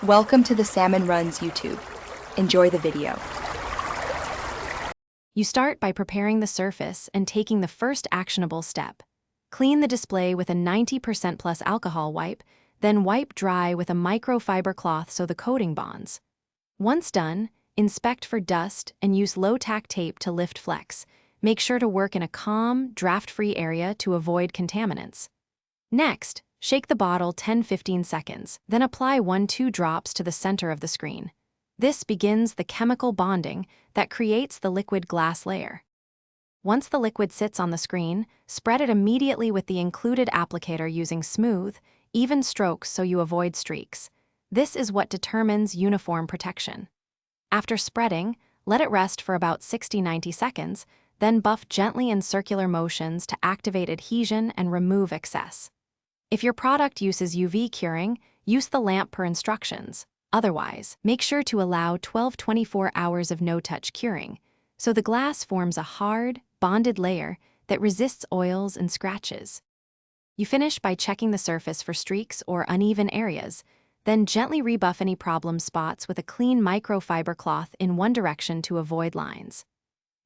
Welcome to the Salmon Runs YouTube. Enjoy the video. You start by preparing the surface and taking the first actionable step. Clean the display with a 90% plus alcohol wipe, then wipe dry with a microfiber cloth so the coating bonds. Once done, inspect for dust and use low-tack tape to lift flecks. Make sure to work in a calm, draft-free area to avoid contaminants. Next, shake the bottle 10-15 seconds, then apply 1-2 drops to the center of the screen. This begins the chemical bonding that creates the liquid glass layer. Once the liquid sits on the screen, spread it immediately with the included applicator using smooth, even strokes so you avoid streaks. This is what determines uniform protection. After spreading, let it rest for about 60-90 seconds, then buff gently in circular motions to activate adhesion and remove excess. If your product uses UV curing, use the lamp per instructions. Otherwise, make sure to allow 12-24 hours of no-touch curing, so the glass forms a hard, bonded layer that resists oils and scratches. You finish by checking the surface for streaks or uneven areas, then gently rebuff any problem spots with a clean microfiber cloth in one direction to avoid lines.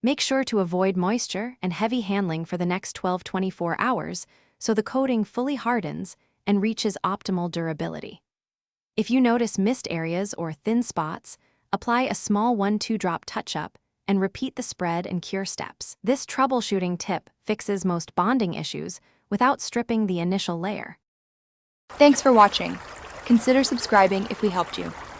Make sure to avoid moisture and heavy handling for the next 12-24 hours so the coating fully hardens and reaches optimal durability. If you notice missed areas or thin spots, apply a small 1-2 drop touch-up and repeat the spread and cure steps. This troubleshooting tip fixes most bonding issues without stripping the initial layer. Thanks for watching. Consider subscribing if we helped you.